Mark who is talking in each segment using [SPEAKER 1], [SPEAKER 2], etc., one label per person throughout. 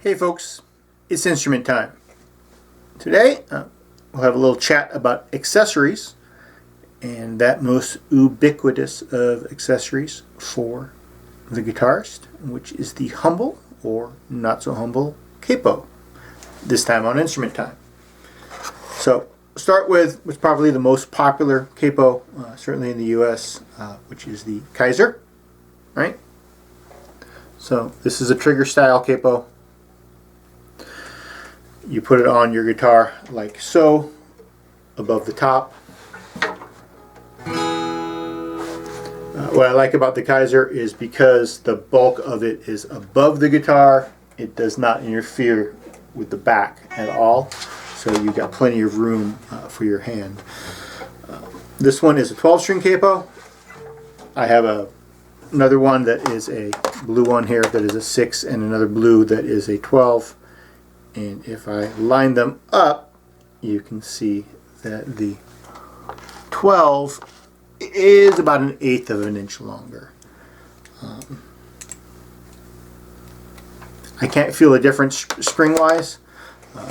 [SPEAKER 1] Hey folks, it's instrument time. Today we'll have a little chat about accessories, and that most ubiquitous of accessories for the guitarist, which is the humble or not so humble capo, this time on instrument time. So start with what's probably the most popular capo, certainly in the US, which is the Kaiser, right? So this is a trigger style capo. You put it on your guitar like so, above the top. What I like about the Kaiser is because the bulk of it is above the guitar, it does not interfere with the back at all, so you've got plenty of room for your hand. This one is a 12-string capo. I have another one that is a blue one here that is a 6 and another blue that is a 12. And if I line them up, you can see that the 12 is about 1/8 of an inch longer. I can't feel a difference string-wise.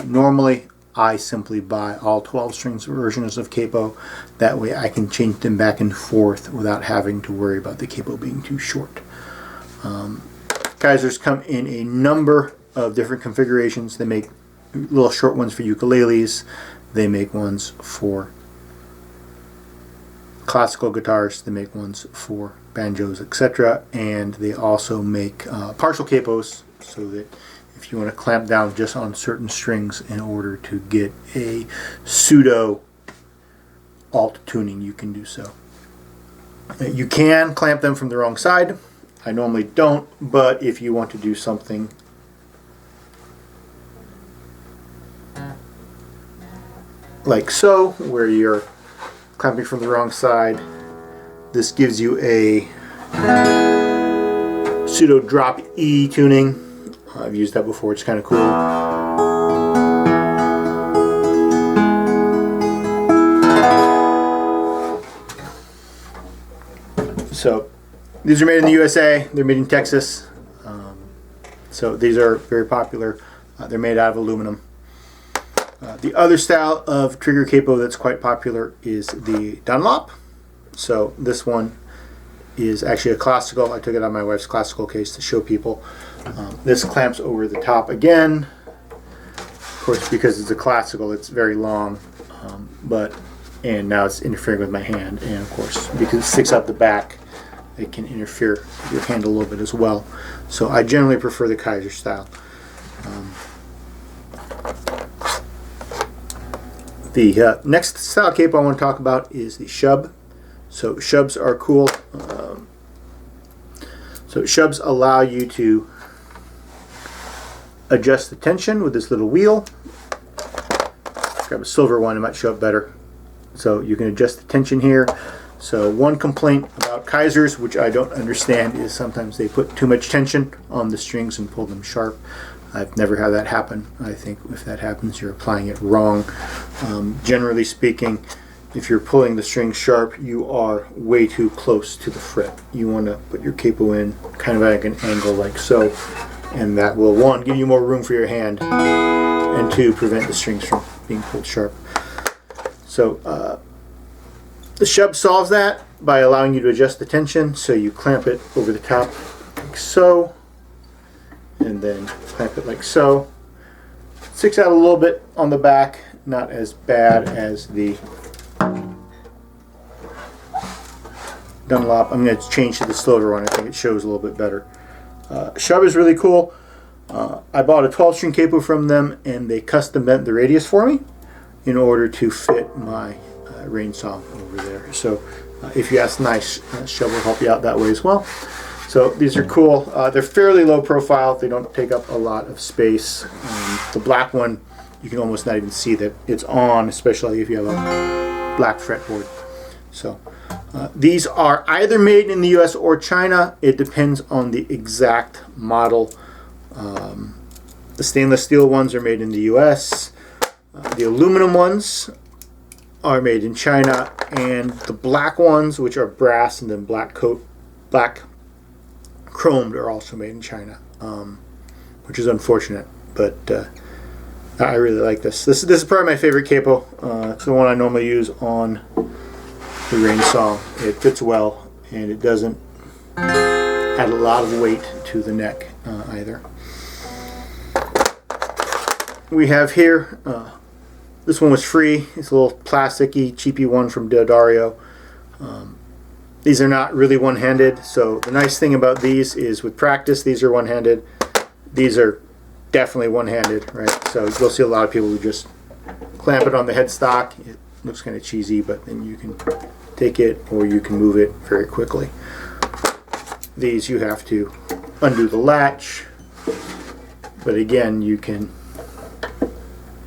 [SPEAKER 1] Normally, I simply buy all 12 strings versions of capo. That way I can change them back and forth without having to worry about the capo being too short. Kaisers come in a number of different configurations. They make little short ones for ukuleles. They make ones for classical guitars. They make ones for banjos, etc. And they also make partial capos, so that if you want to clamp down just on certain strings in order to get a pseudo alt tuning, you can do so. You can clamp them from the wrong side. I normally don't, but if you want to do something like so, where you're clamping from the wrong side, this gives you a pseudo drop E tuning. I've used that before, it's kind of cool. So these are made in the USA, they're made in Texas, so these are very popular. They're made out of aluminum. The other style of trigger capo that's quite popular is the Dunlop. So this one is actually a classical. I took it out of my wife's classical case to show people. This clamps over the top again. Of course, because it's a classical, it's very long, and now it's interfering with my hand. And of course, because it sticks out the back, it can interfere with your hand a little bit as well. So I generally prefer the Kaiser style. The next style capo I want to talk about is the shub. So shubs are cool. So shubs allow you to adjust the tension with this little wheel. Grab a silver one, it might show up better. So you can adjust the tension here. So one complaint about Kaisers, which I don't understand, is sometimes they put too much tension on the strings and pull them sharp. I've never had that happen. I think if that happens, you're applying it wrong. Generally speaking, if you're pulling the string sharp, you are way too close to the fret. You want to put your capo in kind of at an angle like so, and that will, one, give you more room for your hand, and two, prevent the strings from being pulled sharp. So the shub solves that by allowing you to adjust the tension. So you clamp it over the top like so, and then clamp it like so. Sticks out a little bit on the back, not as bad as the Dunlop. I'm going to change to the silver one. I think it shows a little bit better. Shub is really cool. I bought a 12-string capo from them, and they custom bent the radius for me in order to fit my rain saw over there. So if you ask nice, Shub will help you out that way as well. So these are cool. They're fairly low profile. They don't take up a lot of space. The black one, you can almost not even see that it's on, especially if you have a black fretboard. So these are either made in the US or China. It depends on the exact model. The stainless steel ones are made in the US. The aluminum ones are made in China, and the black ones, which are brass and then black chromed, are also made in China, which is unfortunate. but I really like this. This is probably my favorite capo. It's the one I normally use on the rain song. It fits well, and it doesn't add a lot of weight to the neck either. We have here, this one was free. It's a little plasticky, cheapy one from Dario. These are not really one-handed, so the nice thing about these is with practice, these are one-handed. These are definitely one-handed, right? So you'll see a lot of people who just clamp it on the headstock. It looks kind of cheesy, but then you can take it or you can move it very quickly. These you have to undo the latch, but again, you can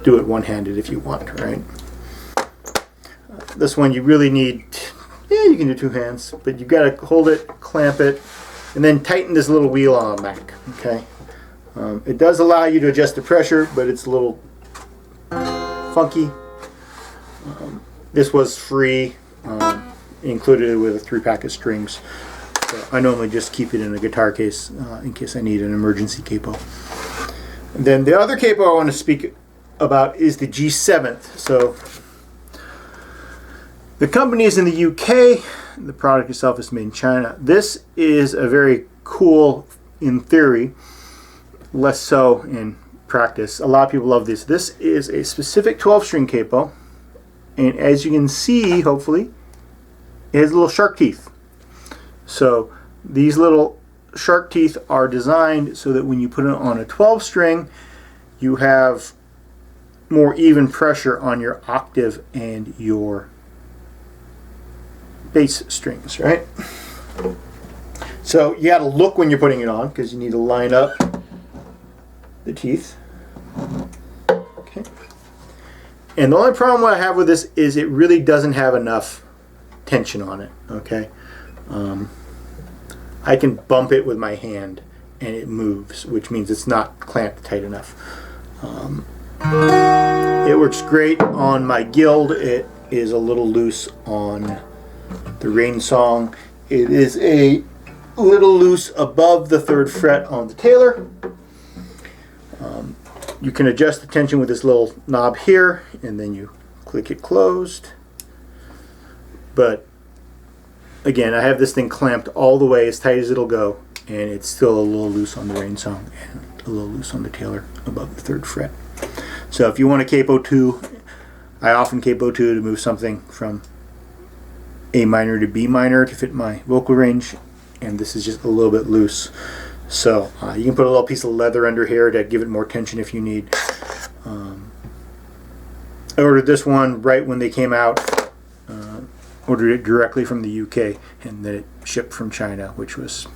[SPEAKER 1] do it one-handed if you want, right? This one you really need, yeah, you can do two hands, but you've got to hold it, clamp it, and then tighten this little wheel on the back, okay? It does allow you to adjust the pressure, but it's a little funky. This was free, included with a 3-pack of strings. So I normally just keep it in a guitar case in case I need an emergency capo. And then the other capo I want to speak about is the G7th. So the company is in the UK. The product itself is made in China. This is a very cool in theory, less so in practice. A lot of people love this. This is a specific 12-string capo, and as you can see, hopefully, it has little shark teeth. So these little shark teeth are designed so that when you put it on a 12-string, you have more even pressure on your octave and your bass strings, right? So you got to look when you're putting it on because you need to line up the teeth. Okay. And the only problem I have with this is it really doesn't have enough tension on it. Okay. I can bump it with my hand and it moves, which means it's not clamped tight enough. It works great on my Guild. It is a little loose on the Rain Song. It is a little loose above the 3rd fret on the Taylor. You can adjust the tension with this little knob here, and then you click it closed. But again, I have this thing clamped all the way as tight as it'll go, and it's still a little loose on the Rain Song and a little loose on the Taylor above the 3rd fret. So if you want a capo 2, I often capo 2 to move something from A minor to B minor to fit my vocal range, and this is just a little bit loose. So you can put a little piece of leather under here to give it more tension if you need. I ordered this one right when they came out. Ordered it directly from the UK, and then it shipped from China, which was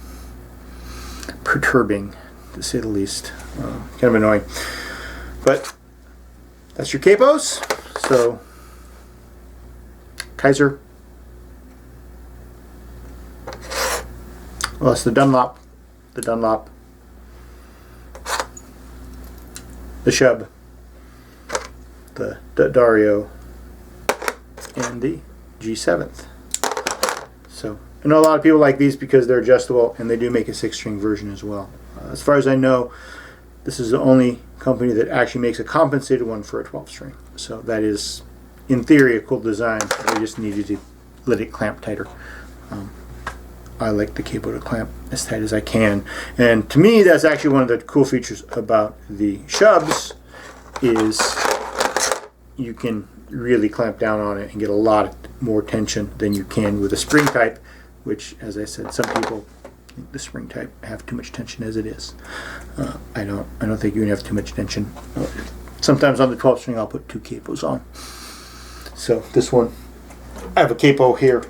[SPEAKER 1] perturbing to say the least. Kind of annoying. But that's your capos. So Kaiser. Well, it's the Dunlop, the Shub, the Dario, and the G7th. So I know a lot of people like these because they're adjustable, and they do make a 6-string version as well. As far as I know, this is the only company that actually makes a compensated one for a 12-string. So that is, in theory, a cool design. I just needed to let it clamp tighter. I like the capo to clamp as tight as I can, and to me that's actually one of the cool features about the Shubs is you can really clamp down on it and get a lot more tension than you can with a spring type, which, as I said, some people think the spring type have too much tension as it is. I don't think you can have too much tension. Sometimes on the 12-string I'll put 2 capos on. So this one, I have a capo here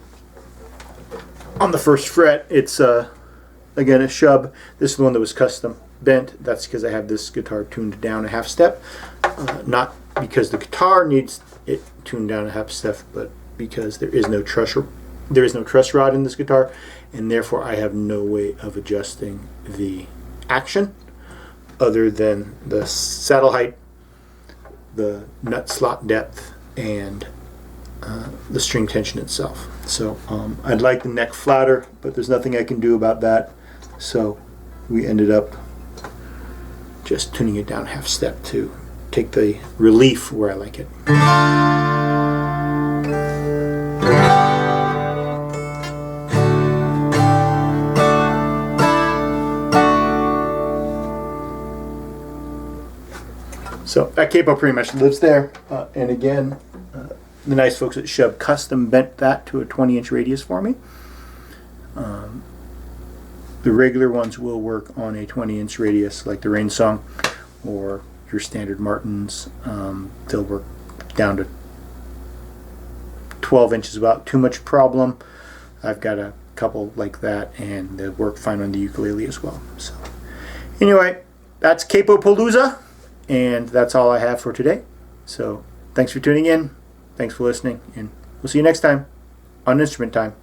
[SPEAKER 1] on the 1st fret. It's again a Shub. This is the one that was custom bent. That's because I have this guitar tuned down a half step, not because the guitar needs it tuned down a half step, but because there is no truss rod in this guitar, and therefore I have no way of adjusting the action other than the saddle height, the nut slot depth, and the string tension itself. So I'd like the neck flatter, but there's nothing I can do about that. So we ended up just tuning it down half step to take the relief where I like it. So that capo pretty much lives there. And again, the nice folks at Shub custom bent that to a 20-inch radius for me. The regular ones will work on a 20-inch radius, like the Rain Song or your standard Martins. They'll work down to 12 inches without too much problem. I've got a couple like that, and they work fine on the ukulele as well. So anyway, that's Capo-palooza, and that's all I have for today. So thanks for tuning in, thanks for listening, and we'll see you next time on Instrument Time.